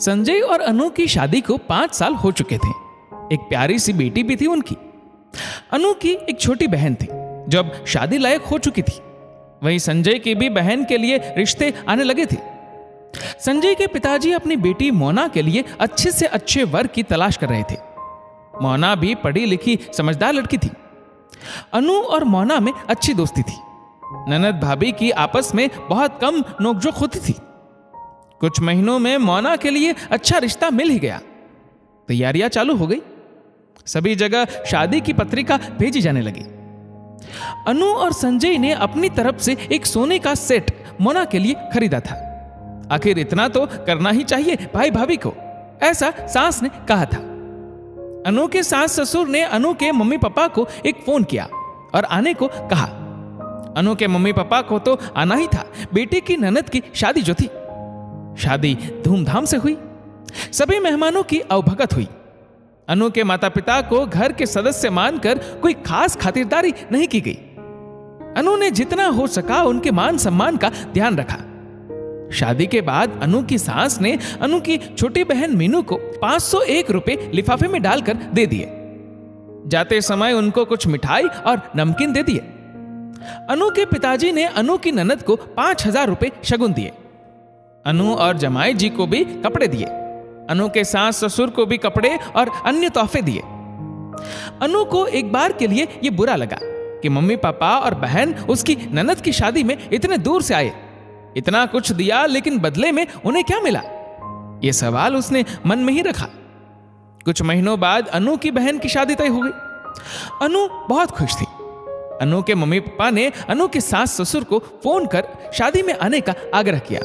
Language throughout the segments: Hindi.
संजय और अनु की शादी को 5 साल हो चुके थे। एक प्यारी सी बेटी भी थी उनकी। अनु की एक छोटी बहन थी जो अब शादी लायक हो चुकी थी। वहीं संजय की भी बहन के लिए रिश्ते आने लगे थे। संजय के पिताजी अपनी बेटी मोना के लिए अच्छे से अच्छे वर की तलाश कर रहे थे। मोना भी पढ़ी लिखी समझदार लड़की थी। अनु और मोना में अच्छी दोस्ती थी। ननद भाभी की आपस में बहुत कम नोकझोंक होती थी। कुछ महीनों में मोना के लिए अच्छा रिश्ता मिल ही गया। तैयारियां चालू हो गई। सभी जगह शादी की पत्रिका भेजी जाने लगी। अनु और संजय ने अपनी तरफ से एक सोने का सेट मोना के लिए खरीदा था। आखिर इतना तो करना ही चाहिए भाई भाभी को, ऐसा सास ने कहा था। अनु के सास ससुर ने अनु के मम्मी पापा को एक फोन किया और आने को कहा। अनु के मम्मी पापा को तो आना ही था। बेटी की ननद की शादी जो थी। शादी धूमधाम से हुई। सभी मेहमानों की अवभगत हुई। अनु के माता पिता को घर के सदस्य मानकर कोई खास खातिरदारी नहीं की गई। अनु ने जितना हो सका उनके मान सम्मान का ध्यान रखा। शादी के बाद अनु की सास ने अनु की छोटी बहन मीनू को 501 रुपए लिफाफे में डालकर दे दिए। जाते समय उनको कुछ मिठाई और नमकीन दे दिए। अनु के पिताजी ने अनु की ननद को 5000 रुपए शगुन दिए। अनु और जमाई जी को भी कपड़े दिए। अनु के सास ससुर को भी कपड़े और अन्य तोहफे दिए। अनु को एक बार के लिए यह बुरा लगा कि मम्मी पापा और बहन उसकी ननद की शादी में इतने दूर से आए। इतना कुछ दिया लेकिन बदले में उन्हें क्या मिला? यह सवाल उसने मन में ही रखा। कुछ महीनों बाद अनु की बहन की शादी तय हो गई। अनु बहुत खुश थी। अनु के मम्मी पापा ने अनु के सास ससुर को फोन कर शादी में आने का आग्रह किया।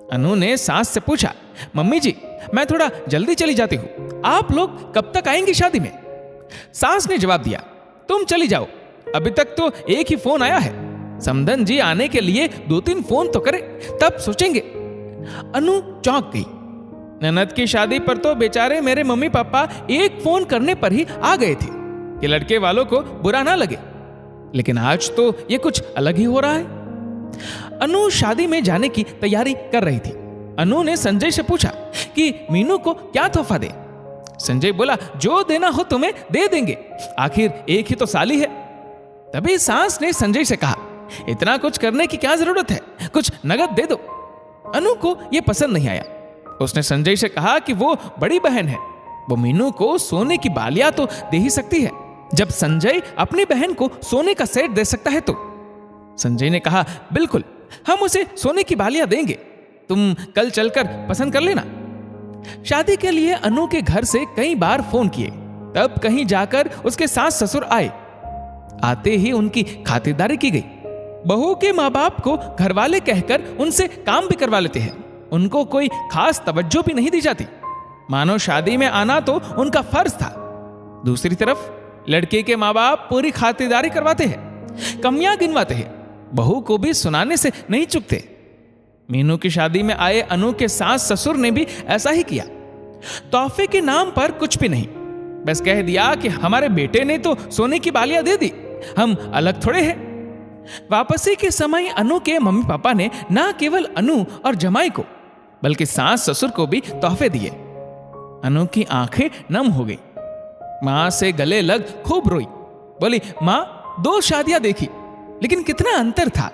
अनु ने सास से पूछा, मम्मी जी मैं थोड़ा जल्दी चली जाती हूं, आप लोग कब तक आएंगी शादी में? सास ने जवाब दिया, तुम चली जाओ, अभी तक तो एक ही फोन आया है। समधन जी आने के लिए 2-3 फोन तो करे, तब सोचेंगे। अनु चौंक गई। ननद की शादी पर तो बेचारे मेरे मम्मी पापा एक फोन करने पर ही आ गए थे कि लड़के वालों को बुरा ना लगे, लेकिन आज तो ये कुछ अलग ही हो रहा है। अनु शादी में जाने की तैयारी कर रही थी। अनु ने संजय से पूछा कि मीनू को क्या तोहफा दे। संजय बोला, जो देना हो तुम्हें दे देंगे, आखिर एक ही तो साली है। तभी सास ने संजय से कहा, इतना कुछ करने की क्या जरूरत है, कुछ नगद दे दो। अनु को यह पसंद नहीं आया। उसने संजय से कहा कि वो बड़ी बहन है, वो मीनू को सोने की बालियां तो दे ही सकती है। जब संजय अपनी बहन को सोने का सेट दे सकता है तो। संजय ने कहा, बिल्कुल हम उसे सोने की बालियां देंगे, तुम कल चलकर पसंद कर लेना। शादी के लिए अनु के घर से कई बार फोन किए, तब कहीं जाकर उसके सास ससुर आए। आते ही उनकी खातिरदारी की गई। बहू के माँ बाप को घरवाले कहकर उनसे काम भी करवा लेते हैं। उनको कोई खास तवज्जो भी नहीं दी जाती, मानो शादी में आना तो उनका फर्ज था। दूसरी तरफ लड़के के माँ बाप पूरी खातिरदारी करवाते हैं, कमियां गिनवाते हैं, बहू को भी सुनाने से नहीं चुकते। मीनू की शादी में आए अनु के सास ससुर ने भी ऐसा ही किया। तोहफे के नाम पर कुछ भी नहीं, बस कह दिया कि हमारे बेटे ने तो सोने की बालियां दे दी, हम अलग थोड़े हैं। वापसी के समय अनु के मम्मी पापा ने ना केवल अनु और जमाई को बल्कि सास ससुर को भी तोहफे दिए। अनु की आंखें नम हो गई। मां से गले लग खूब रोई। बोली, मां 2 शादियां देखी, लेकिन कितना अंतर था।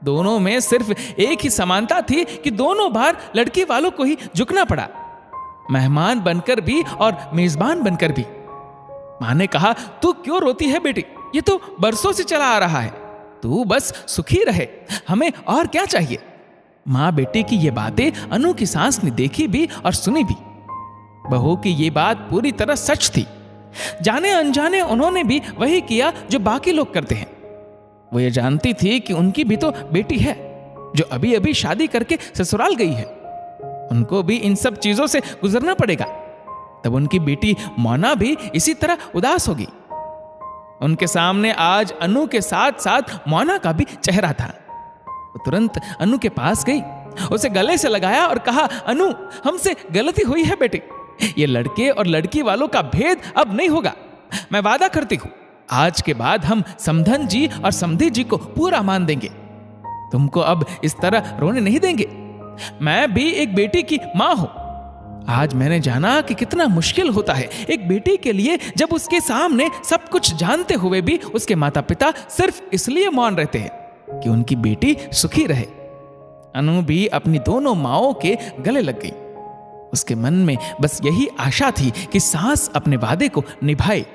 दोनों में सिर्फ एक ही समानता थी कि दोनों बार लड़की वालों को ही झुकना पड़ा, मेहमान बनकर भी और मेजबान बनकर भी। मां ने कहा, तू क्यों रोती है बेटी, ये तो बरसों से चला आ रहा है, तू बस सुखी रहे, हमें और क्या चाहिए। मां बेटी की ये बातें अनु की सास ने देखी भी और सुनी भी। बहू की ये बात पूरी तरह सच थी। जाने अनजाने उन्होंने भी वही किया जो बाकी लोग करते हैं। वो ये जानती थी कि उनकी भी तो बेटी है जो अभी अभी शादी करके ससुराल गई है। उनको भी इन सब चीजों से गुजरना पड़ेगा। तब उनकी बेटी मोना भी इसी तरह उदास होगी। उनके सामने आज अनु के साथ साथ मोना का भी चेहरा था। वो तुरंत अनु के पास गई, उसे गले से लगाया और कहा, अनु हमसे गलती हुई है बेटी, ये लड़के और लड़की वालों का भेद अब नहीं होगा। मैं वादा करती हूं, आज के बाद हम समधन जी और समधी जी को पूरा मान देंगे। तुमको अब इस तरह रोने नहीं देंगे। मैं भी एक बेटी की मां हूं, आज मैंने जाना कि कितना मुश्किल होता है एक बेटी के लिए जब उसके सामने सब कुछ जानते हुए भी उसके माता पिता सिर्फ इसलिए मौन रहते हैं कि उनकी बेटी सुखी रहे। अनु भी अपनी दोनों माओं के गले लग गई। उसके मन में बस यही आशा थी कि सास अपने वादे को निभाए।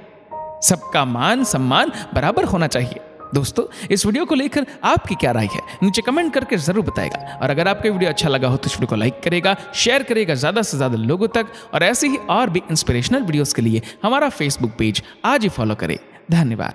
सबका मान सम्मान बराबर होना चाहिए। दोस्तों, इस वीडियो को लेकर आपकी क्या राय है नीचे कमेंट करके जरूर बताएगा। और अगर आपको वीडियो अच्छा लगा हो तो इस वीडियो को लाइक करेगा, शेयर करेगा ज्यादा से ज्यादा लोगों तक। और ऐसे ही और भी इंस्पिरेशनल वीडियोस के लिए हमारा फेसबुक पेज आज ही फॉलो करें। धन्यवाद।